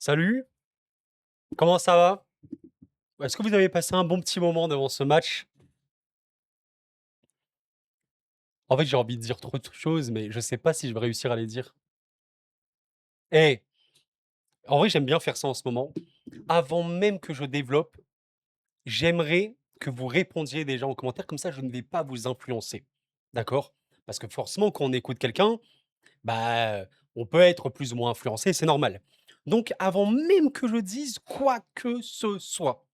Salut, comment ça va? Est-ce que vous avez passé un bon petit moment devant ce match? En fait, j'ai envie de dire trop de choses, mais je sais pas si je vais réussir à les dire. Eh, en vrai, j'aime bien faire ça en ce moment. Avant même que je développe, j'aimerais que vous répondiez déjà en commentaire, comme ça je ne vais pas vous influencer. D'accord? Parce que forcément, quand on écoute quelqu'un, bah, on peut être plus ou moins influencé, c'est normal. Donc, avant même que je dise quoi que ce soit,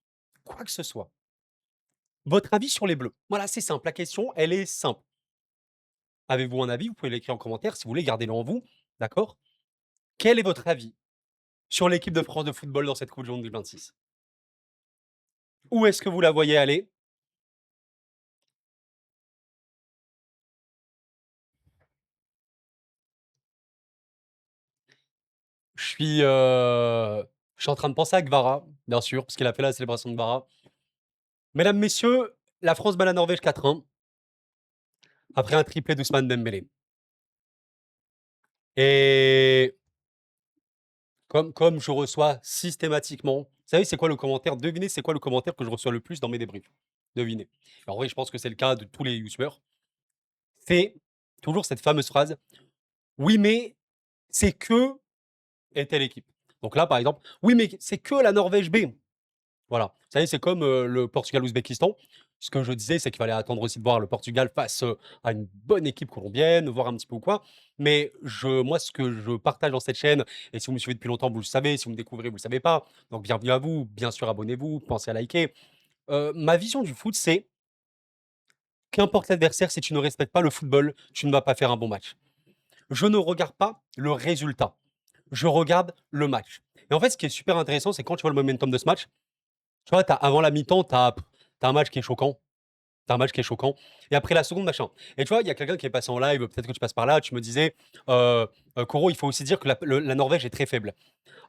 votre avis sur les bleus. Voilà, c'est simple. La question, elle est simple. Avez-vous un avis? Vous pouvez l'écrire en commentaire si vous voulez, gardez-le en vous, d'accord? Quel est votre avis sur l'équipe de France de football dans cette coupe du monde 2026? Où est-ce que vous la voyez aller? Je suis, je suis en train de penser à Kvara, bien sûr, parce qu'il a fait la célébration de Kvara. Mesdames, messieurs, la France bat la Norvège 4-1 après un triplé d'Ousmane Dembélé. Et comme je reçois systématiquement, vous savez, c'est quoi le commentaire? Devinez, c'est quoi le commentaire que je reçois le plus dans mes débriefs? Devinez. En vrai, je pense que c'est le cas de tous les youtubeurs. C'est toujours cette fameuse phrase: «Oui, mais c'est que et telle équipe». Donc là, par exemple: «Oui, mais c'est que la Norvège B». Voilà. Vous savez, c'est comme, le Portugal-Ouzbékistan. Ce que je disais, c'est qu'il fallait attendre aussi de voir le Portugal face, à une bonne équipe colombienne, voir un petit peu ou quoi. Mais moi, ce que je partage dans cette chaîne, et si vous me suivez depuis longtemps, vous le savez, si vous me découvrez, vous le savez pas, donc bienvenue à vous. Bien sûr, abonnez-vous, pensez à liker. Ma vision du foot, c'est: qu'importe l'adversaire, si tu ne respectes pas le football, tu ne vas pas faire un bon match. Je ne regarde pas le résultat, je regarde le match. Et en fait, ce qui est super intéressant, c'est quand tu vois le momentum de ce match, tu vois, avant la mi-temps, tu as un match qui est choquant. Tu as un match qui est choquant. Et après la seconde, machin. Et tu vois, il y a quelqu'un qui est passé en live, peut-être que tu passes par là, tu me disais, Koro, il faut aussi dire que la Norvège est très faible.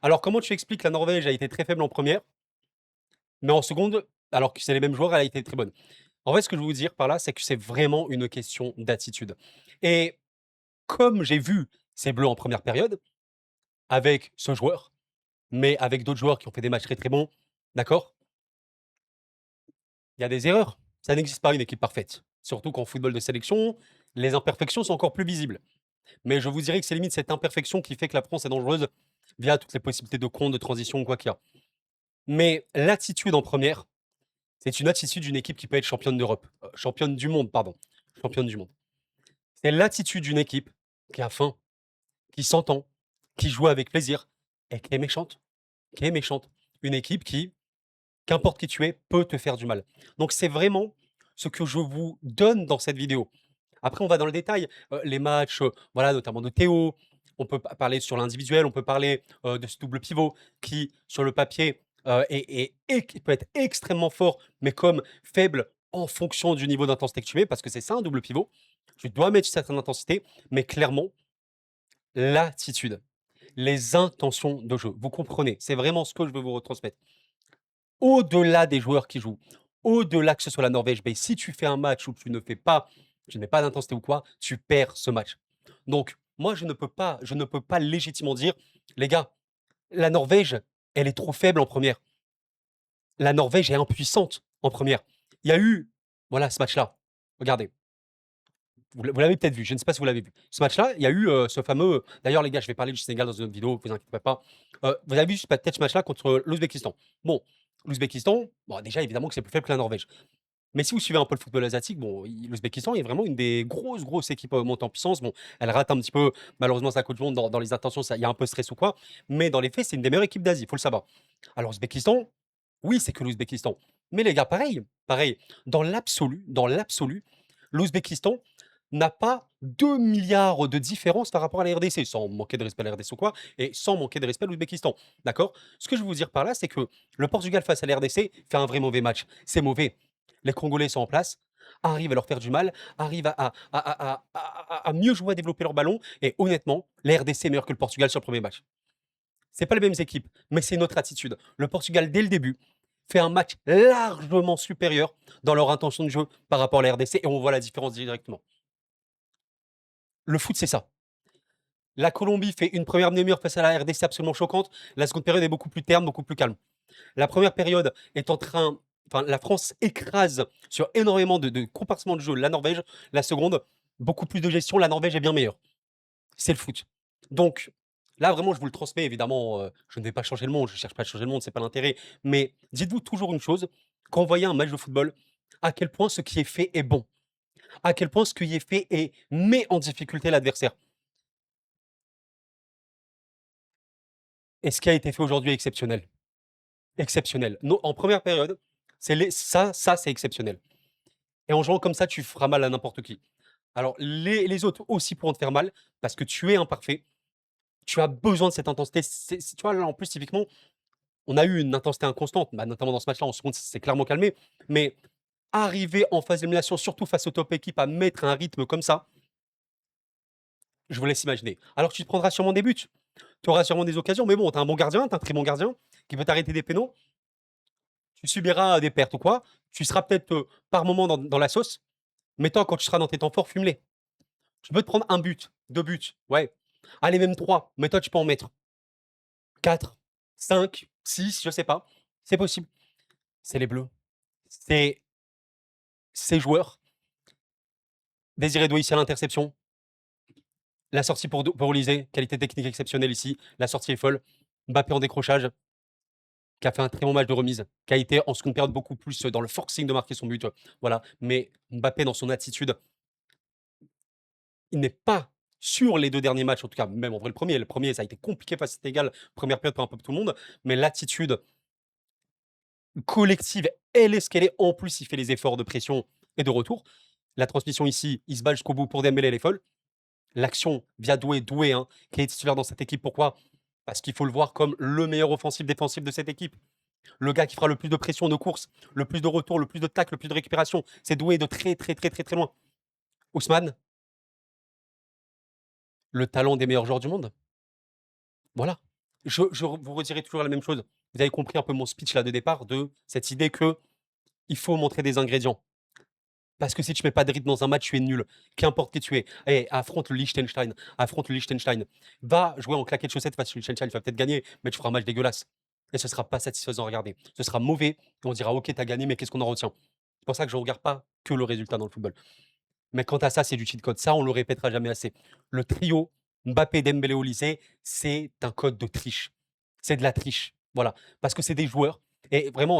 Alors, comment tu expliques que la Norvège a été très faible en première, mais en seconde, alors que c'est les mêmes joueurs, elle a été très bonne? En fait, ce que je veux vous dire par là, c'est que c'est vraiment une question d'attitude. Et comme j'ai vu ces Bleus en première période, avec ce joueur, mais avec d'autres joueurs qui ont fait des matchs très, très bons, d'accord? Il y a des erreurs. Ça n'existe pas une équipe parfaite. Surtout qu'en football de sélection, les imperfections sont encore plus visibles. Mais je vous dirais que c'est limite cette imperfection qui fait que la France est dangereuse via toutes les possibilités de compte, de transition ou quoi qu'il y a. Mais l'attitude en première, c'est une attitude d'une équipe qui peut être championne d'Europe. Championne du monde, pardon. Championne du monde. C'est l'attitude d'une équipe qui a faim, qui s'entend, qui joue avec plaisir et qui est méchante. Qui est méchante. Une équipe qui, qu'importe qui tu es, peut te faire du mal. Donc c'est vraiment ce que je vous donne dans cette vidéo. Après, on va dans le détail. Les matchs, voilà, notamment de Théo. On peut parler sur l'individuel, on peut parler de ce double pivot qui, sur le papier, qui peut être extrêmement fort, mais comme faible en fonction du niveau d'intensité que tu mets, parce que c'est ça un double pivot. Tu dois mettre une certaine intensité, mais clairement, l'attitude, les intentions de jeu. Vous comprenez, c'est vraiment ce que je veux vous retransmettre. Au-delà des joueurs qui jouent, au-delà que ce soit la Norvège, mais si tu fais un match où tu ne mets pas d'intensité ou quoi, tu perds ce match. Donc, moi, je ne peux pas légitimement dire, les gars, la Norvège, elle est trop faible en première. La Norvège est impuissante en première. Il y a eu, voilà, ce match-là. Regardez, vous l'avez peut-être vu, je ne sais pas si vous l'avez vu. Ce match-là, il y a eu ce fameux. D'ailleurs, les gars, je vais parler du Sénégal dans une autre vidéo, vous inquiétez pas. Vous avez vu peut-être ce match-là contre l'Ouzbékistan. Bon, l'Ouzbékistan, bon, déjà, évidemment que c'est plus faible que la Norvège. Mais si vous suivez un peu le football asiatique, bon, l'Ouzbékistan est vraiment une des grosses équipes montées en puissance. Bon, elle rate un petit peu, malheureusement, sa Coupe du Monde dans les intentions, il y a un peu de stress ou quoi. Mais dans les faits, c'est une des meilleures équipes d'Asie, il faut le savoir. Alors, l'Ouzbékistan, oui, c'est que l'Ouzbékistan. Mais les gars, pareil, dans l'absolu, l'Ouzbékistan n'a pas 2 milliards de différence par rapport à la RDC, sans manquer de respect à la RDC ou quoi, et sans manquer de respect à l'Ouzbékistan. D'accord? Ce que je veux vous dire par là, c'est que le Portugal face à la RDC fait un vrai mauvais match. C'est mauvais. Les Congolais sont en place, arrivent à leur faire du mal, arrivent à mieux jouer, à développer leur ballon, et honnêtement, la RDC est meilleure que le Portugal sur le premier match. C'est pas les mêmes équipes, mais c'est notre attitude. Le Portugal, dès le début, fait un match largement supérieur dans leur intention de jeu par rapport à la RDC, et on voit la différence directement. Le foot, c'est ça. La Colombie fait une première demi-heure face à la RDC absolument choquante. La seconde période est beaucoup plus terne, beaucoup plus calme. La première période est en train. Enfin, la France écrase sur énormément de compartiments de jeu la Norvège. La seconde, beaucoup plus de gestion. La Norvège est bien meilleure. C'est le foot. Donc, là, vraiment, je vous le transmets. Évidemment, je ne vais pas changer le monde. Je ne cherche pas à changer le monde, c'est pas l'intérêt. Mais dites-vous toujours une chose quand vous voyez un match de football, à quel point ce qui est fait est bon. À quel point ce qui est fait met en difficulté l'adversaire. Et ce qui a été fait aujourd'hui est exceptionnel. Exceptionnel. En première période, ça, c'est exceptionnel. Et en jouant comme ça, tu feras mal à n'importe qui. Alors, les autres aussi pourront te faire mal parce que tu es imparfait. Tu as besoin de cette intensité. Tu vois, là, en plus, typiquement, on a eu une intensité inconstante, bah, notamment dans ce match-là. En seconde, c'est clairement calmé. Mais arriver en phase d'élimination, surtout face aux top équipes, à mettre un rythme comme ça, je vous laisse imaginer. Alors, tu te prendras sûrement des buts. Tu auras sûrement des occasions. Mais bon, tu as un bon gardien, tu as un très bon gardien qui peut t'arrêter des pénaux. Tu subiras des pertes ou quoi. Tu seras peut-être par moment dans la sauce. Mais toi, quand tu seras dans tes temps forts, fume-les. Tu peux te prendre un but, 2 buts, ouais. Allez, même 3, mais toi, tu peux en mettre 4, 5, 6, je sais pas. C'est possible. C'est les Bleus. C'est ces joueurs. Désiré Doué ici à l'interception. La sortie pour Olysée, qualité technique exceptionnelle ici. La sortie est folle. Mbappé en décrochage, qui a fait un très bon match de remise, qui a été en seconde période beaucoup plus dans le forcing de marquer son but. Voilà. Mais Mbappé, dans son attitude, il n'est pas sur les 2 derniers matchs, en tout cas, même en vrai, le premier, ça a été compliqué face à Sénégal, première période pour un peu tout le monde, mais l'attitude collective, elle est ce qu'elle est. En plus, il fait les efforts de pression et de retour. La transmission ici, il se bat jusqu'au bout pour Dembélé, elle est folle. L'action via Doué, hein, qui est titulaire dans cette équipe. Pourquoi? Parce qu'il faut le voir comme le meilleur offensif défensif de cette équipe. Le gars qui fera le plus de pression de course, le plus de retour, le plus de tacle, le plus de récupération. C'est Doué de très, très, très, très, très loin. Ousmane, le talent des meilleurs joueurs du monde. Voilà. Je vous redirai toujours la même chose. Vous avez compris un peu mon speech là de départ de cette idée que il faut montrer des ingrédients. Parce que si tu mets pas de rythme dans un match, tu es nul. Qu'importe qui tu es. Eh, affronte le Liechtenstein. Affronte le Liechtenstein. Va jouer en claquette de chaussettes face au Liechtenstein. Tu vas peut-être gagner, mais tu feras un match dégueulasse. Et ce sera pas satisfaisant à regarder. Ce sera mauvais. Et on dira, ok, t'as gagné, mais qu'est-ce qu'on en retient? C'est pour ça que je regarde pas que le résultat dans le football. Mais quant à ça, c'est du cheat code. Ça, on le répétera jamais assez. Le trio Mbappé, Dembélé, Olysée, c'est un code de triche. C'est de la triche. Voilà. Parce que c'est des joueurs. Et vraiment,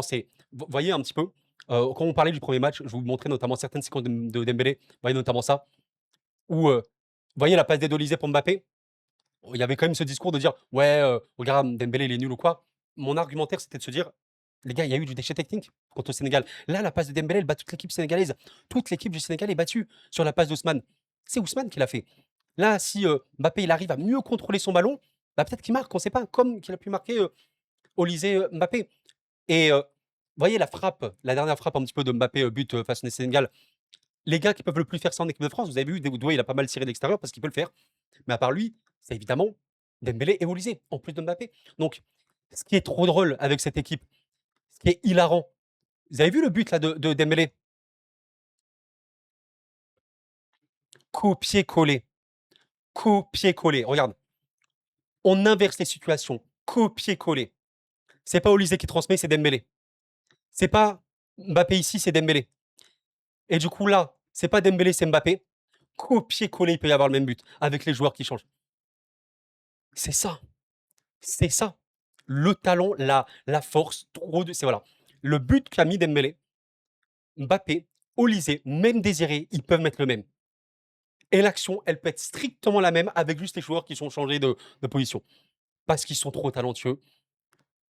vous voyez un petit peu, quand on parlait du premier match, je vous montrais notamment certaines séquences de Dembélé. Vous voyez notamment ça. Où, vous voyez la passe d'aide d'Olysée pour Mbappé. Il y avait quand même ce discours de dire, ouais, regarde, Dembélé, il est nul ou quoi. Mon argumentaire, c'était de se dire, les gars, il y a eu du déchet technique contre le Sénégal. Là, la passe de Dembélé, elle bat toute l'équipe sénégalaise. Toute l'équipe du Sénégal est battue sur la passe d'Ousmane. C'est Ousmane qui l'a fait. Là, si Mbappé il arrive à mieux contrôler son ballon, bah, peut-être qu'il marque, on ne sait pas, comme qu'il a pu marquer Olysée Mbappé. Et vous voyez la frappe, la dernière frappe un petit peu de Mbappé, but face au Sénégal. Les gars qui peuvent le plus faire ça en équipe de France, vous avez vu, Doué, il a pas mal tiré de l'extérieur parce qu'il peut le faire. Mais à part lui, c'est évidemment Dembélé et Olysée, en plus de Mbappé. Donc, ce qui est trop drôle avec cette équipe, ce qui est hilarant, vous avez vu le but là de Dembélé? Copier-coller. Copier-coller. Regarde, on inverse les situations. Copier-coller. C'est pas Olysée qui transmet, c'est Dembélé. C'est pas Mbappé ici, c'est Dembélé. Et du coup là, c'est pas Dembélé, c'est Mbappé. Copier-coller, il peut y avoir le même but avec les joueurs qui changent. C'est ça. C'est ça. Le talent, la force, c'est voilà. Le but qu'a mis Dembélé, Mbappé, Olysée, même Désiré, ils peuvent mettre le même. Et l'action, elle peut être strictement la même avec juste les joueurs qui sont changés de position. Parce qu'ils sont trop talentueux,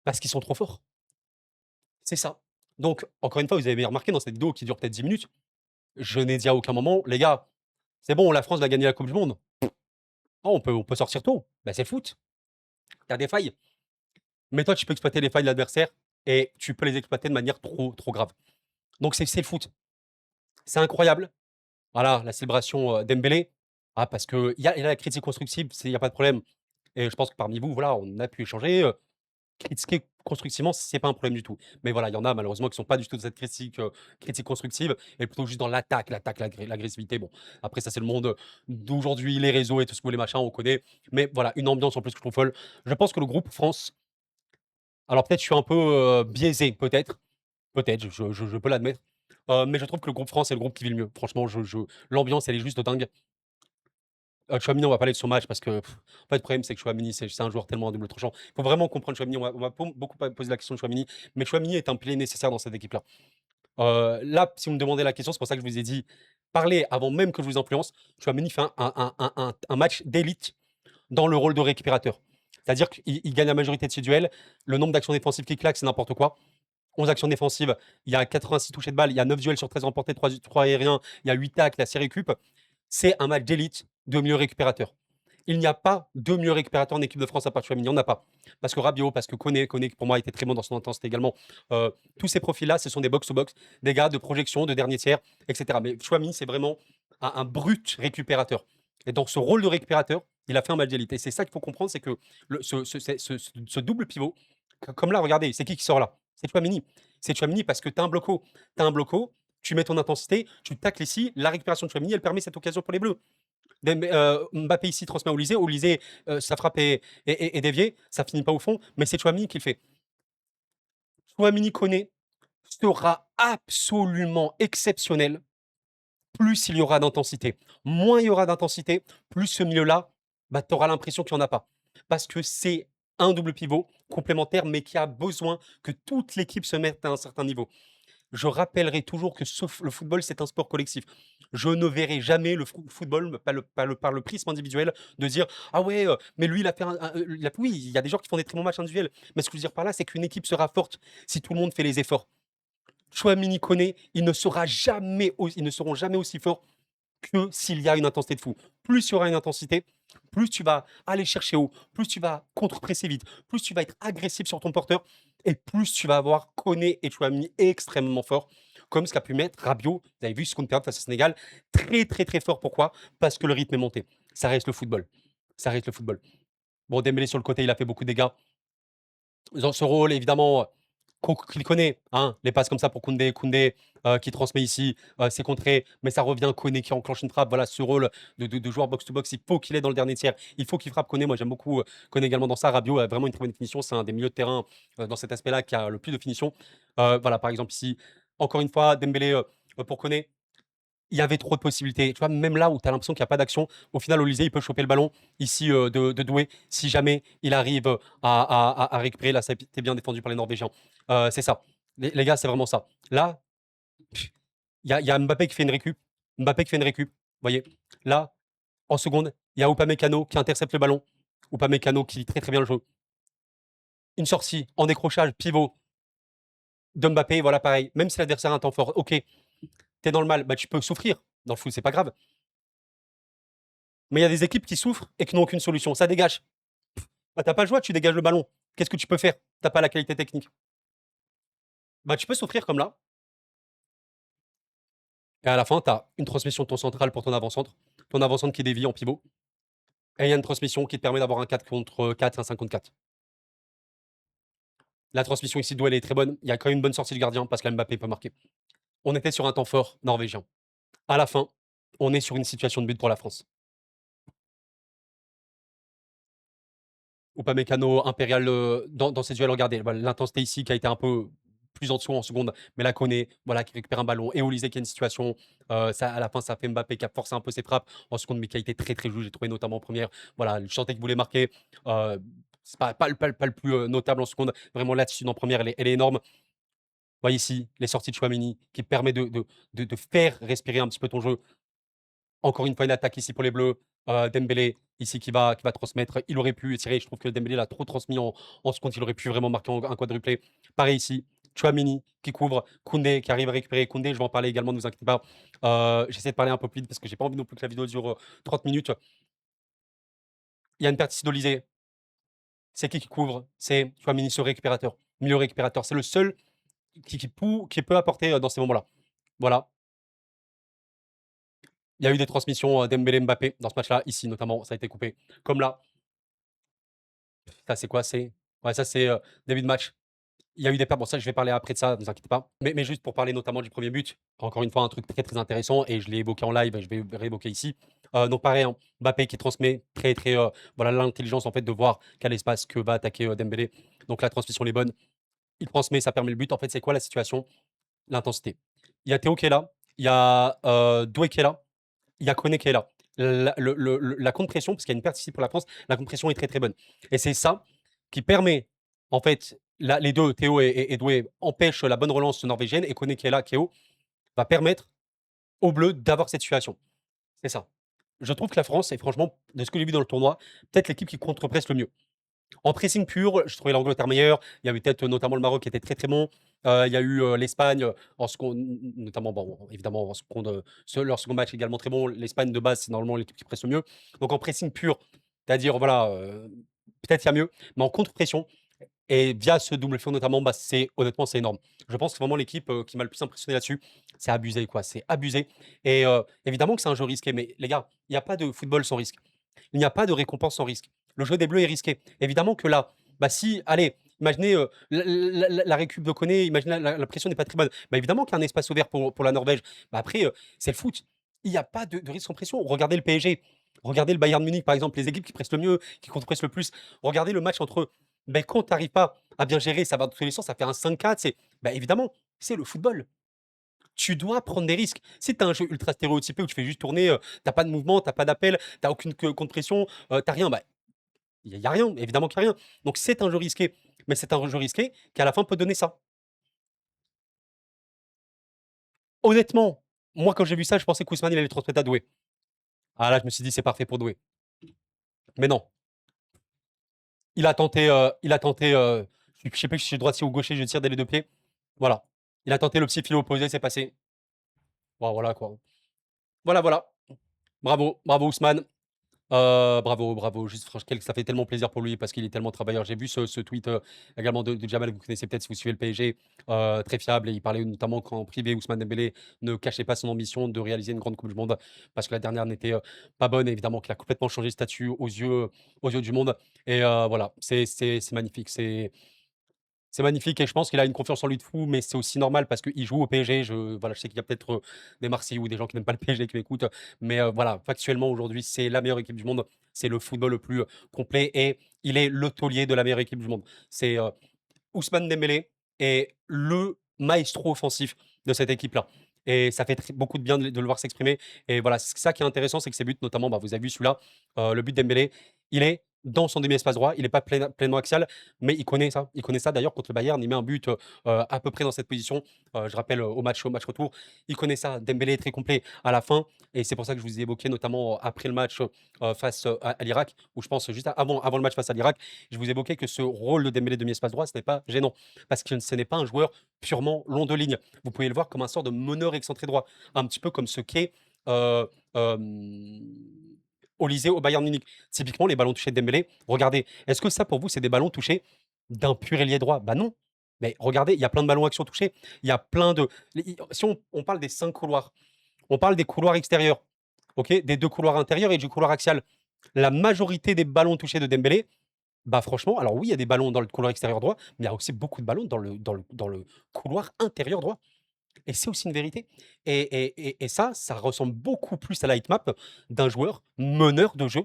parce qu'ils sont trop forts. C'est ça. Donc, encore une fois, vous avez remarqué dans cette vidéo qui dure peut-être 10 minutes, je n'ai dit à aucun moment, les gars, c'est bon, la France va gagner la Coupe du Monde. Oh, on peut sortir tôt. Ben, c'est le foot. Il y a des failles. Mais toi, tu peux exploiter les failles de l'adversaire et tu peux les exploiter de manière trop, trop grave. Donc, c'est le foot. C'est incroyable. Voilà, la célébration Dembélé. Ah, parce qu'il y a la critique constructive, il n'y a pas de problème. Et je pense que parmi vous, voilà, on a pu échanger, critiquer constructivement, c'est pas un problème du tout. Mais voilà, il y en a malheureusement qui sont pas du tout dans cette critique constructive et plutôt juste dans l'attaque, l'agressivité. Bon, après ça, c'est le monde d'aujourd'hui, les réseaux et tout ce que vous voulez, machin, on connaît. Mais voilà, une ambiance en plus que je trouve folle. Je pense que le groupe France, alors peut-être je suis un peu, biaisé, peut-être, je peux l'admettre, mais je trouve que le groupe France est le groupe qui vit le mieux. Franchement, je l'ambiance, elle est juste dingue. Tchouaméni, on va parler de son match parce que, en fait, le problème, c'est que Tchouaméni, c'est un joueur tellement à double tranchant. Il faut vraiment comprendre Tchouaméni. On va beaucoup poser la question de Tchouaméni, mais Tchouaméni est un pilier nécessaire dans cette équipe-là. Là, si vous me demandez la question, c'est pour ça que je vous ai dit, parlez avant même que je vous influence. Tchouaméni fait un match d'élite dans le rôle de récupérateur. C'est-à-dire qu'il gagne la majorité de ses duels. Le nombre d'actions défensives qu'il claque, c'est n'importe quoi. 11 actions défensives, il y a 86 touchés de balle, il y a 9 duels sur 13 remportés, 3 aériens, il y a 8 tacles, la série récup. C'est un match d'élite de milieu récupérateur. Il n'y a pas de mieux récupérateur en équipe de France à part Chouamini. Il n'y en a pas. Parce que Rabiot, parce que Koné qui pour moi était très bon dans son intensité également. Tous ces profils-là, ce sont des box-to-box, des gars de projection, de dernier tiers, etc. Mais Chouamini, c'est vraiment un brut récupérateur. Et dans ce rôle de récupérateur, il a fait un match d'élite. Et c'est ça qu'il faut comprendre, c'est que ce double pivot, comme là, regardez, c'est qui sort là? C'est Chouamini. C'est Chouamini parce que tu as un bloco. Tu as un bloco, tu mets ton intensité, tu tacles ici. La récupération de Chouamini, elle permet cette occasion pour les Bleus. Mbappé ici transmet à Olysée. Olysée, sa frappe est déviée. Ça finit pas au fond, mais c'est Chouamini qui le fait. Chouamini Koné sera absolument exceptionnel. Plus il y aura d'intensité. Moins il y aura d'intensité, plus ce milieu-là, bah, tu auras l'impression qu'il n'y en a pas. Parce que c'est un double pivot complémentaire, mais qui a besoin que toute l'équipe se mette à un certain niveau. Je rappellerai toujours que le football, c'est un sport collectif. Je ne verrai jamais le football par le prisme individuel de dire ah ouais, mais lui, il a fait oui, il y a des gens qui font des très bons matchs individuels. Mais ce que je veux dire par là, c'est qu'une équipe sera forte si tout le monde fait les efforts. Chouamini Koné, ils ne seront jamais aussi forts que s'il y a une intensité de fou. Plus il y aura une intensité, plus tu vas aller chercher haut, plus tu vas contre-presser vite, plus tu vas être agressif sur ton porteur, et plus tu vas avoir Koné et Chouamini extrêmement forts, comme ce qu'a pu mettre Rabiot. Vous avez vu ce qu'on perd face au Sénégal, très très très fort. Pourquoi? Parce que le rythme est monté. Ça reste le football. Ça reste le football. Bon, Dembélé sur le côté, il a fait beaucoup de dégâts. Dans ce rôle, évidemment, qu'il connaît, hein, les passes comme ça pour Koundé, qui transmet ici, c'est contré, mais ça revient, Koné qui enclenche une frappe. Voilà, ce rôle de joueur box-to-box, il faut qu'il est dans le dernier tiers. Il faut qu'il frappe Koné. Moi, j'aime beaucoup Koné également dans ça. Rabiot a vraiment une très bonne finition. C'est un des milieux de terrain dans cet aspect-là qui a le plus de finition. Voilà, par exemple, ici, encore une fois, Dembélé pour Koné. Il y avait trop de possibilités. Tu vois, même là où tu as l'impression qu'il n'y a pas d'action, au final, Olysée, il peut choper le ballon ici de Doué si jamais il arrive à récupérer. Là, ça a été bien défendu par les Norvégiens. C'est ça. Les gars, c'est vraiment ça. Là, il y a Mbappé qui fait une récup. Mbappé qui fait une récup. Vous voyez, là, en seconde, il y a Upamecano qui intercepte le ballon. Upamecano qui lit très très bien le jeu. Une sortie en décrochage, pivot de Mbappé. Voilà, pareil. Même si l'adversaire a un temps fort, ok, t'es dans le mal, bah, tu peux souffrir. Dans le foot, c'est pas grave. Mais il y a des équipes qui souffrent et qui n'ont aucune solution. Ça dégage. Bah, t'as pas le choix, tu dégages le ballon. Qu'est-ce que tu peux faire? T'as pas la qualité technique. Bah, tu peux souffrir comme là. Et à la fin, tu as une transmission de ton central pour ton avant-centre qui dévie en pivot. Et il y a une transmission qui te permet d'avoir un 4 contre 4, un 5 contre 4. La transmission ici de Doué, elle est très bonne. Il y a quand même une bonne sortie du gardien parce que Mbappé peut marquer. On était sur un temps fort norvégien. À la fin, on est sur une situation de but pour la France. Upamecano, Impérial dans ses duels, regardez, voilà, l'intensité ici qui a été un peu plus en dessous en seconde, mais la connaît, voilà, qui récupère un ballon. Et Olysée qui a une situation, ça, à la fin, ça fait Mbappé qui a forcé un peu ses frappes en seconde, mais qui a été très très joué, j'ai trouvé notamment en première. Voilà, je sentais qu'il voulait marquer. C'est pas le plus notable en seconde. Vraiment, l'attitude en première, elle est énorme. Vous voyez ici les sorties de Chouamini qui permet de faire respirer un petit peu ton jeu. Encore une fois, une attaque ici pour les Bleus. Dembélé ici qui va transmettre. Il aurait pu tirer. Je trouve que Dembélé l'a trop transmis en seconde. Il aurait pu vraiment marquer un quadruplé. Pareil ici. Chouamini qui couvre. Koundé qui arrive à récupérer. Koundé, je vais en parler également, ne vous inquiétez pas. J'essaie de parler un peu plus vite parce que j'ai pas envie non plus que la vidéo dure 30 minutes. Il y a une perte ici d'Olysée. C'est qui couvre? C'est Chouamini, ce récupérateur. Milieu récupérateur. C'est le seul qui peut apporter dans ces moments-là. Voilà. Il y a eu des transmissions Dembélé-Mbappé dans ce match-là, ici notamment, ça a été coupé. Comme là, ça c'est quoi? Ouais, ça c'est début de match. Il y a eu des pertes, bon ça je vais parler après de ça, ne vous inquiétez pas. Mais juste pour parler notamment du premier but, encore une fois un truc très, très intéressant et je l'ai évoqué en live et je vais réévoquer ici. Donc pareil, hein, Mbappé qui transmet très, très, voilà l'intelligence en fait de voir quel espace que va attaquer, Dembélé. Donc la transmission elle est bonne. Il transmet, ça permet le but. En fait, c'est quoi la situation? L'intensité. Il y a Théo qui est là, il y a, Doué qui est là, il y a Koné qui est là. La contre-pression, parce qu'il y a une perte ici pour la France, la contre-pression est très, très bonne et c'est ça qui permet, en fait, là, les 2, Théo et Doué, empêchent la bonne relance norvégienne et Koné qui est là, qui est haut, va permettre aux Bleus d'avoir cette situation. C'est ça. Je trouve que la France est franchement, de ce que j'ai vu dans le tournoi, peut-être l'équipe qui contre-presse le mieux. En pressing pur, je trouvais l'Angleterre meilleure. Il y avait peut-être notamment le Maroc qui était très, très bon. Il y a eu, l'Espagne, en second notamment, bon, évidemment en seconde, leur second match également très bon. L'Espagne de base, c'est normalement l'équipe qui presse le mieux. Donc en pressing pur, c'est-à-dire voilà, peut-être il y a mieux, mais en contre-pression et via ce double feu notamment, bah, c'est honnêtement, c'est énorme. Je pense que c'est vraiment l'équipe, qui m'a le plus impressionné là-dessus. C'est abusé quoi, c'est abusé et évidemment que c'est un jeu risqué, mais les gars, il n'y a pas de football sans risque. Il n'y a pas de récompense sans risque. Le jeu des Bleus est risqué. Évidemment que là, bah si, allez, imaginez la récup de Koné, imaginez la pression n'est pas très bonne. Bah évidemment qu'il y a un espace ouvert pour la Norvège. Bah après, c'est le foot. Il n'y a pas de risque sans pression. Regardez le PSG, regardez le Bayern Munich par exemple, les équipes qui pressent le mieux, qui contre-pressent le plus. Regardez le match entre eux. Ben, quand tu n'arrives pas à bien gérer, ça va dans tous les sens, ça fait un 5-4. Bah évidemment, c'est le football. Tu dois prendre des risques. Si tu as un jeu ultra stéréotypé où tu fais juste tourner, tu pas de mouvement, tu pas d'appel, tu aucune contre-pression, tu rien, bah, il y a rien, évidemment qu'il y a rien. Donc c'est un jeu risqué, mais c'est un jeu risqué qui à la fin peut donner ça. Honnêtement, moi quand j'ai vu ça, je pensais qu'Ousmane il allait transmettre à Doué. Ah là, je me suis dit: «C'est parfait pour Doué». Mais non, il a tenté, je sais plus si je suis droitier ou gaucher, je tire dès les 2 pieds. Voilà. Il a tenté le petit filet opposé, c'est passé. Bon voilà quoi. Voilà, voilà. Bravo, bravo Ousmane. Bravo, bravo. Juste franchement, ça fait tellement plaisir pour lui parce qu'il est tellement travailleur. J'ai vu ce tweet, également de Jamal que vous connaissez peut-être si vous suivez le PSG, très fiable et il parlait notamment qu'en privé, Ousmane Dembélé ne cachait pas son ambition de réaliser une grande coupe du monde parce que la dernière n'était, pas bonne. Évidemment qu'il a complètement changé de statut aux yeux du monde et voilà, c'est magnifique. C'est magnifique et je pense qu'il a une confiance en lui de fou, mais c'est aussi normal parce qu'il joue au PSG. Voilà, je sais qu'il y a peut-être des Marseillais ou des gens qui n'aiment pas le PSG qui m'écoutent, mais voilà, factuellement aujourd'hui, c'est la meilleure équipe du monde. C'est le football le plus complet et il est le taulier de la meilleure équipe du monde. C'est Ousmane Dembélé est le maestro offensif de cette équipe-là. Et ça fait beaucoup de bien de le voir s'exprimer. Et voilà, c'est ça qui est intéressant, c'est que ses buts, notamment, bah, vous avez vu celui-là, le but Dembélé, il est dans son demi-espace droit, il n'est pas pleinement axial, mais il connaît ça. Il connaît ça. D'ailleurs, contre le Bayern, il met un but à peu près dans cette position. Je rappelle au match retour, il connaît ça. Dembélé est très complet à la fin. Et c'est pour ça que je vous ai évoqué, notamment après le match face à l'Irak, où je pense juste avant le match face à l'Irak, je vous évoquais que ce rôle de Dembélé demi-espace droit, ce n'est pas gênant parce que ce n'est pas un joueur purement long de ligne. Vous pouvez le voir comme un sort de meneur excentré droit, un petit peu comme ce qu'est euh, euh, Olysée au Bayern Munich. Typiquement, les ballons touchés de Dembélé, regardez, est-ce que ça pour vous, c'est des ballons touchés d'un pur ailier droit? Bah non. Mais regardez, il y a plein de ballons action touchés. Il y a plein de. Si on parle des 5 couloirs, on parle des couloirs extérieurs, ok, des 2 couloirs intérieurs et du couloir axial. La majorité des ballons touchés de Dembélé, bah, franchement, alors oui, il y a des ballons dans le couloir extérieur droit, mais il y a aussi beaucoup de ballons dans le couloir intérieur droit et c'est aussi une vérité et ça ressemble beaucoup plus à la hitmap d'un joueur meneur de jeu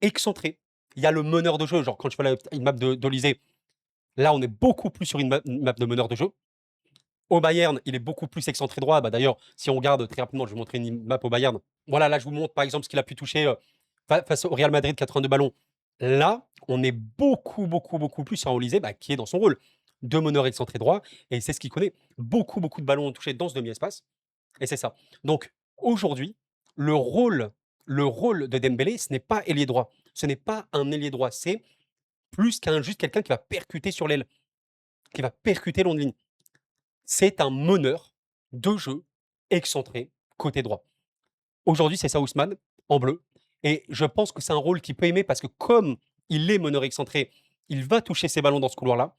excentré. Il y a le meneur de jeu, genre quand tu fais la hitmap d'Olysée, là, on est beaucoup plus sur une map de meneur de jeu. Au Bayern, il est beaucoup plus excentré droit. Bah, d'ailleurs, si on regarde très rapidement, je vais vous montrer une map au Bayern. Voilà, là, je vous montre par exemple ce qu'il a pu toucher, face au Real Madrid, 82 ballons. Là, on est beaucoup, beaucoup, beaucoup plus sur un Olysée, bah, qui est dans son rôle de meneur excentré droit et c'est ce qu'il connaît. Beaucoup, beaucoup de ballons touchés dans ce demi-espace et c'est ça. Donc aujourd'hui, le rôle le rôle de Dembélé, ce n'est pas ailier droit. Ce n'est pas un ailier droit, c'est plus qu'un juste quelqu'un qui va percuter sur l'aile, qui va percuter long de ligne. C'est un meneur de jeu excentré côté droit. Aujourd'hui, c'est ça Ousmane, en bleu. Et je pense que c'est un rôle qu'il peut aimer parce que comme il est meneur excentré, il va toucher ses ballons dans ce couloir-là.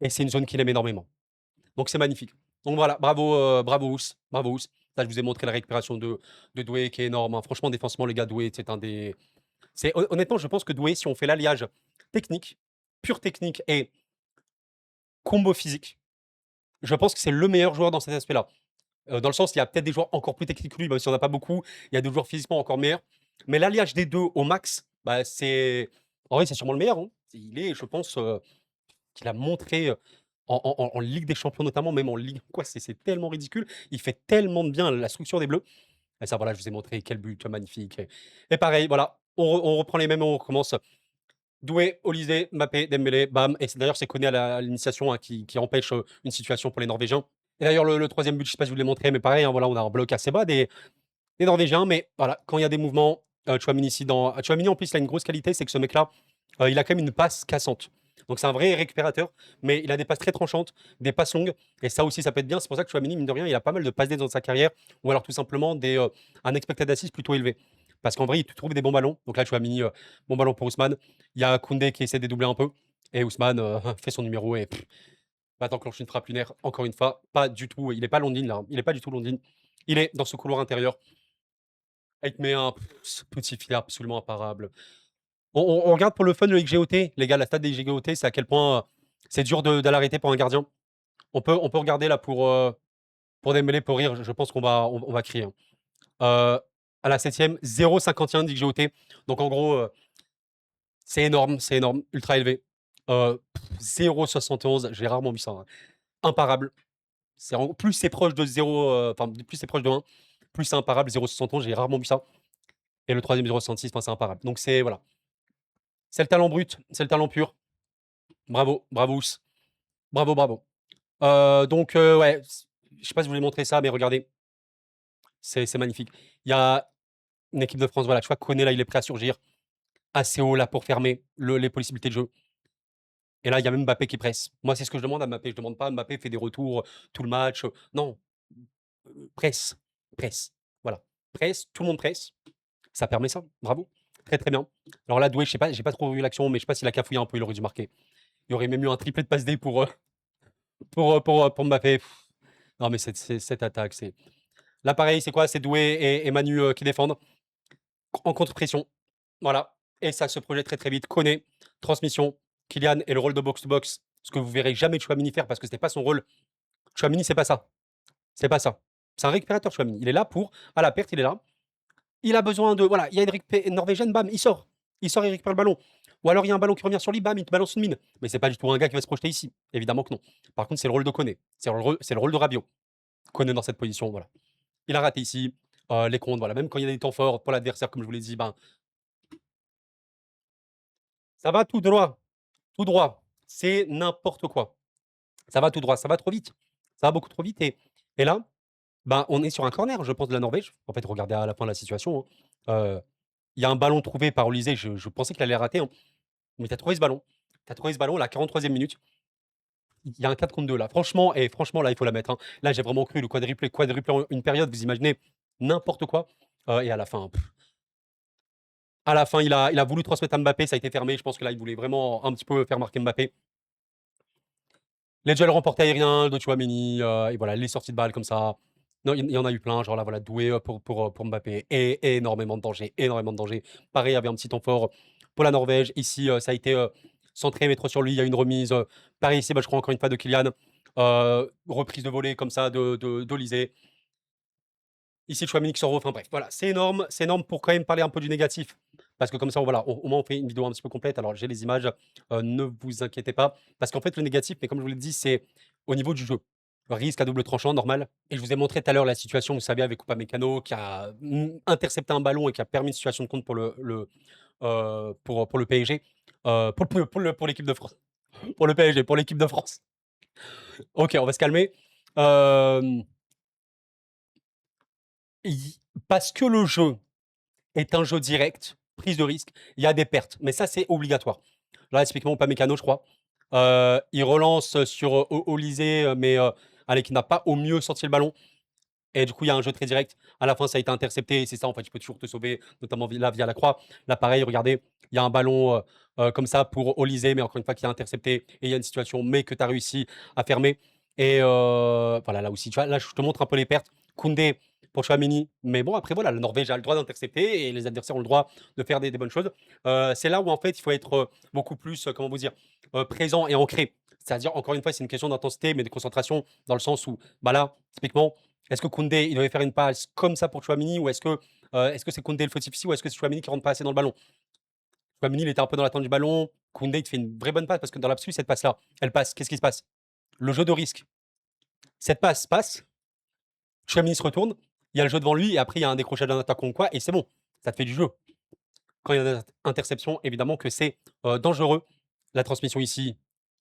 Et c'est une zone qu'il aime énormément. Donc c'est magnifique. Donc voilà, bravo, bravo Ous, bravo Ous. Là, je vous ai montré la récupération de Doué qui est énorme, hein. Franchement, défensivement, les gars, Doué, c'est un des. Honnêtement, je pense que Doué, si on fait l'alliage technique, pure technique et combo physique, je pense que c'est le meilleur joueur dans cet aspect-là. Dans le sens, il y a peut-être des joueurs encore plus techniques que lui, même si on n'a pas beaucoup. Il y a des joueurs physiquement encore meilleurs. Mais l'alliage des deux au max, bah, c'est. En vrai, c'est sûrement le meilleur, hein. Il est, je pense, qu'il a montré en Ligue des Champions, notamment, même en Ligue. Quoi, c'est tellement ridicule. Il fait tellement de bien la structure des Bleus. Et ça, voilà, je vous ai montré quel but magnifique. Et pareil, voilà, on reprend les mêmes, on recommence. Doué, Olysée, Mbappé, Dembélé, bam. Et d'ailleurs, c'est Koné à l'initiation, hein, qui empêche une situation pour les Norvégiens. Et d'ailleurs, le troisième but, je ne sais pas si je vous l'ai montré, mais pareil, hein, voilà, on a un bloc assez bas des Norvégiens. Mais voilà, quand il y a des mouvements, Tchouaméni ici Tchouaméni, en plus, il a une grosse qualité, c'est que ce mec-là, il a quand même une passe cassante. Donc c'est un vrai récupérateur, mais il a des passes très tranchantes, des passes longues, et ça aussi, ça peut être bien. C'est pour ça que Tchouaméni, mine de rien, il a pas mal de passes D dans sa carrière, ou alors tout simplement un expected assist plutôt élevé. Parce qu'en vrai, il te trouve des bons ballons. Donc là, Tchouaméni, bon ballon pour Ousmane. Il y a Koundé qui essaie de dédoubler un peu, et Ousmane fait son numéro et va t'enclencher une frappe lunaire. Encore une fois, pas du tout. Il n'est pas Londine là, hein. Il n'est pas du tout Londine. Il est dans ce couloir intérieur. Il te met un ce petit filet absolument imparable. On regarde pour le fun le XGOT, les gars, la stat des XGOT, c'est à quel point c'est dur de l'arrêter pour un gardien. On peut regarder là pour Dembélé, pour rire, je pense qu'on va crier, hein. À la 7e, 0,51 d'XGOT. Donc en gros, c'est énorme, ultra élevé. 0,71, j'ai rarement vu ça, hein. Imparable. Plus c'est proche de 0, enfin, plus c'est proche de 1, plus c'est imparable. 0,71, j'ai rarement vu ça. Et le troisième 0,66, enfin, c'est imparable. Donc c'est voilà. C'est le talent brut, c'est le talent pur. Bravo, bravous. Bravo, bravo. Donc, ouais, je sais pas si je vous l'ai montré ça, mais regardez, c'est magnifique. Il y a une équipe de France, voilà, je vois que Koné, là, il est prêt à surgir. Assez haut, là, pour fermer les possibilités de jeu. Et là, il y a même Mbappé qui presse. Moi, c'est ce que je demande à Mbappé. Je demande pas à Mbappé fait des retours tout le match. Non, presse, presse. Voilà, presse, tout le monde presse. Ça permet ça. Bravo, très très bien. Alors là, Doué, je sais pas, j'ai pas trop vu l'action, mais je sais pas s'il a cafouillé un peu, il aurait dû marquer. Il y aurait même eu un triplé de passe D pour Mbappé. Non, mais cette attaque, c'est. Là, pareil, c'est quoi? C'est Doué et Manu qui défendent en contre-pression. Voilà. Et ça se projette très très vite. Koné, transmission, Kylian et le rôle de box-to-box. Ce que vous verrez jamais Chouamini faire parce que c'était pas son rôle. Chouamini, c'est pas ça. C'est pas ça. C'est un récupérateur, Chouamini. Il est là pour, à la perte, il est là. Il a besoin de. Voilà, il y a une Norvégienne, bam, il sort. Il sort, il récupère le ballon. Ou alors il y a un ballon qui revient sur lui, bam, il te balance une mine. Mais c'est pas du tout un gars qui va se projeter ici. Évidemment que non. Par contre, c'est le rôle de Koné. C'est le rôle de Rabiot. Koné dans cette position, voilà. Il a raté ici. Les comptes, voilà. Même quand il y a des temps forts pour l'adversaire, comme je vous l'ai dit, ben, ça va tout droit. Tout droit. C'est n'importe quoi. Ça va tout droit. Ça va trop vite. Ça va beaucoup trop vite. Et là, ben, on est sur un corner, je pense, de la Norvège. En fait, regardez à la fin de la situation, hein. Il y a un ballon trouvé par Olysée. Je pensais qu'il allait rater, hein. Mais tu as trouvé ce ballon. Tu as trouvé ce ballon à la 43e minute. Il y a un 4 contre 2 là. Franchement, et franchement, là, il faut la mettre, hein. Là, j'ai vraiment cru le quadruplé en une période. Vous imaginez n'importe quoi. Et à la fin, il a voulu transmettre à Mbappé. Ça a été fermé. Je pense que là, il voulait vraiment un petit peu faire marquer Mbappé. Les duels remportés aériens de Tchouaméni, et voilà, les sorties de balles comme ça. Non, il y en a eu plein, genre là, voilà, Doué pour Mbappé. Et énormément de danger, énormément de danger. Pareil, il y avait un petit temps fort pour la Norvège. Ici, ça a été centré, mais trop sur lui. Il y a une remise. Pareil, ici, bah, je crois encore une fois de Kylian. Reprise de volée comme ça d'Olysée. Ici, Chouamini qui sort. Enfin bref, voilà, c'est énorme pour quand même parler un peu du négatif. Parce que comme ça, voilà, au moins on fait une vidéo un petit peu complète. Alors j'ai les images, ne vous inquiétez pas. Parce qu'en fait, le négatif, mais comme je vous l'ai dit, c'est au niveau du jeu. Risque à double tranchant, normal. Et je vous ai montré tout à l'heure la situation, vous savez, avec Upamecano qui a intercepté un ballon et qui a permis une situation de compte pour le PSG. Pour l'équipe de France. Pour le PSG, pour l'équipe de France. Ok, on va se calmer. Euh, Parce que le jeu est un jeu direct, prise de risque, il y a des pertes, mais ça, c'est obligatoire. Là, typiquement, pas Mécano, je crois. Il relance sur Olysée, mais allez, qui n'a pas au mieux sorti le ballon. Et du coup, il y a un jeu très direct. À la fin, ça a été intercepté. Et c'est ça, en fait, tu peux toujours te sauver, notamment là, via la croix. Là, pareil, regardez, il y a un ballon comme ça pour Olysée, mais encore une fois, qui a intercepté. Et il y a une situation, mais que tu as réussi à fermer. Et voilà, là aussi, tu vois, là, je te montre un peu les pertes. Koundé pour Chouameni. Mais bon, après, voilà, la Norvège a le droit d'intercepter et les adversaires ont le droit de faire des bonnes choses. C'est là où, en fait, il faut être beaucoup plus, comment vous dire, présent et ancré. C'est-à-dire, encore une fois, c'est une question d'intensité, mais de concentration, dans le sens où, bah là, typiquement, est-ce que Koundé, il devait faire une passe comme ça pour Tchouaméni, ou est-ce que c'est Koundé le fautif ici, ou est-ce que c'est Tchouaméni qui rentre pas assez dans le ballon? Tchouaméni, il était un peu dans l'attente du ballon. Koundé, il te fait une vraie bonne passe, parce que dans l'absolu, cette passe-là, elle passe. Qu'est-ce qui se passe? Le jeu de risque. Cette passe passe, Tchouaméni se retourne, il y a le jeu devant lui, et après, il y a un décrochage d'un attaquant ou quoi, et c'est bon, ça te fait du jeu. Quand il y a des interceptions, évidemment que c'est dangereux. La transmission ici,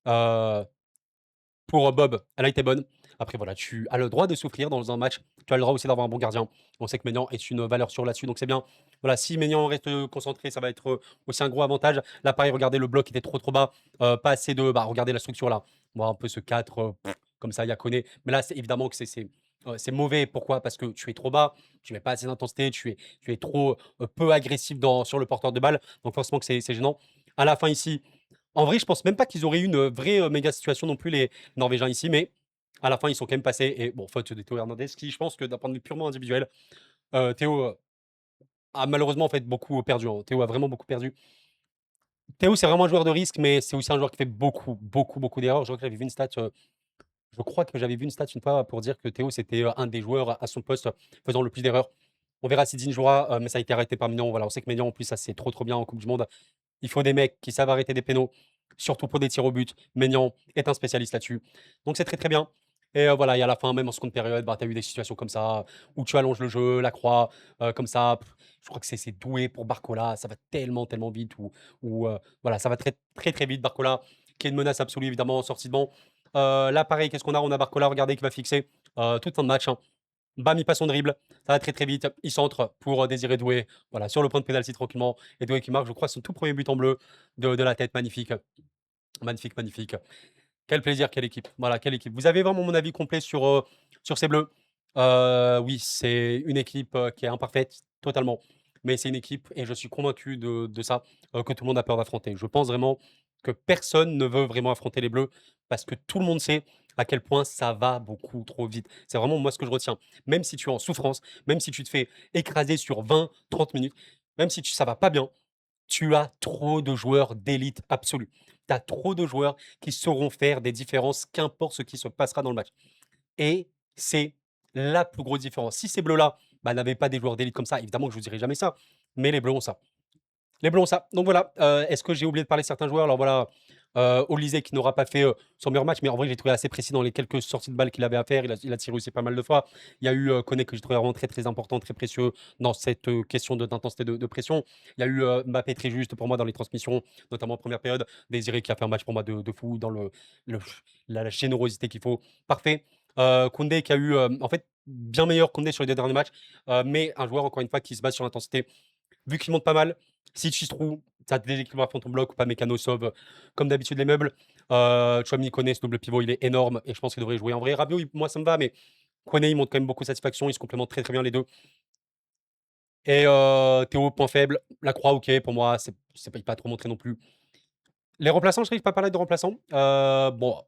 euh, pour Bob, elle a été bonne. Après, voilà, tu as le droit de souffrir dans un match. Tu as le droit aussi d'avoir un bon gardien. On sait que Maignan est une valeur sûre là-dessus, donc c'est bien. Voilà, si Maignan reste concentré, ça va être aussi un gros avantage. Là, pareil, regardez, le bloc était trop bas. Pas assez de. Bah, regardez la structure là. On voit un peu ce 4, comme ça, Yacone. Mais là, c'est évidemment que c'est mauvais. Pourquoi? Parce que tu es trop bas, tu mets pas assez d'intensité, tu es trop peu agressif sur le porteur de balle. Donc, forcément, que c'est gênant. À la fin, ici, en vrai, je pense même pas qu'ils auraient eu une vraie méga situation non plus, les Norvégiens ici, mais à la fin, ils sont quand même passés. Et bon, faute de Théo Hernandez, qui je pense que d'un point de vue purement individuel, Théo a malheureusement en fait beaucoup perdu, hein. Théo a vraiment beaucoup perdu. Théo, c'est vraiment un joueur de risque, mais c'est aussi un joueur qui fait beaucoup d'erreurs. Je crois que j'avais vu une stat une fois pour dire que Théo, c'était un des joueurs à son poste faisant le plus d'erreurs. On verra si Digne jouera, mais ça a été arrêté par Maignan. Voilà, on sait que Maignan, en plus, ça c'est trop bien en Coupe du Monde. Il faut des mecs qui savent arrêter des pénaux, surtout pour des tirs au but. Maignan est un spécialiste là-dessus. Donc c'est très bien. Et voilà, et à la fin, même en seconde période, bah, tu as eu des situations comme ça, où tu allonges le jeu, la croix, comme ça. Je crois que c'est doué pour Barcola. Ça va tellement vite. Voilà, ça va très vite. Barcola, qui est une menace absolue, évidemment, en sortie de banc. Là, pareil, qu'est-ce qu'on a? On a Barcola, regardez, qui va fixer toute fin de match, hein. Bam, il passe son dribble. Ça va très vite. Il centre pour Désiré Doué. Voilà, sur le point de pénalty tranquillement. Et Doué qui marque, je crois, son tout premier but en bleu de la tête. Magnifique. Magnifique. Quel plaisir, quelle équipe. Voilà, quelle équipe. Vous avez vraiment mon avis complet sur ces Bleus. Oui, c'est une équipe qui est imparfaite, totalement. Mais c'est une équipe, et je suis convaincu de ça, que tout le monde a peur d'affronter. Je pense vraiment que personne ne veut vraiment affronter les Bleus, parce que tout le monde sait à quel point ça va beaucoup trop vite. C'est vraiment moi ce que je retiens. Même si tu es en souffrance, même si tu te fais écraser sur 20-30 minutes, même si ça va pas bien, tu as trop de joueurs d'élite absolue. Tu as trop de joueurs qui sauront faire des différences, qu'importe ce qui se passera dans le match. Et c'est la plus grosse différence. Si ces Bleus-là n'avaient pas des joueurs d'élite comme ça, évidemment que je ne vous dirai jamais ça, mais les Bleus ont ça. Les Bleus ont ça. Donc voilà, est-ce que j'ai oublié de parler de certains joueurs? Alors voilà, Olysée qui n'aura pas fait son meilleur match, mais en vrai, j'ai trouvé assez précis dans les quelques sorties de balles qu'il avait à faire. Il a tiré aussi pas mal de fois. Il y a eu Koné que j'ai trouvé vraiment très important, très précieux dans cette question d'intensité de pression. Il y a eu Mbappé très juste pour moi dans les transmissions, notamment en première période. Désiré qui a fait un match pour moi de fou dans le- la générosité qu'il faut. Parfait. Koundé qui a eu, en fait, bien meilleur Koundé sur les 2 derniers matchs, mais un joueur, encore une fois, qui se base sur l'intensité. Vu qu'il monte pas mal, si Chistrou, ça déséquilibre à fond ton bloc ou pas, Mécano sauve comme d'habitude les meubles. Chouamini connaît ce double pivot, il est énorme et je pense qu'il devrait jouer en vrai. Rabiot, moi ça me va, mais Koné, il montre quand même beaucoup de satisfaction, ils se complémentent très bien les deux. Et Théo, point faible, la croix, ok, pour moi, c'est pas trop montré non plus. Les remplaçants, je n'arrive pas à parler de remplaçants. Bon,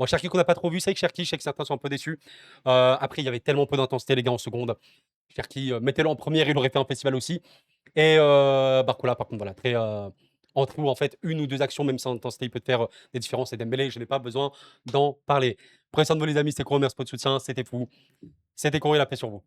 Cherki qu'on n'a pas trop vu, c'est vrai que Cherki, je sais que certains sont un peu déçus. Après, il y avait tellement peu d'intensité, les gars, en seconde. Cherki, mettez-le en première, il aurait fait un festival aussi. Et Barcola, par contre, voilà, très en trou, en fait, une ou deux actions, même sans intensité, il peut te faire des différences. Et Dembélé, je n'ai pas besoin d'en parler. Prenez soin de vous, les amis. C'était Courant, merci pour votre soutien. C'était fou. C'était Courant, il a paix sur vous.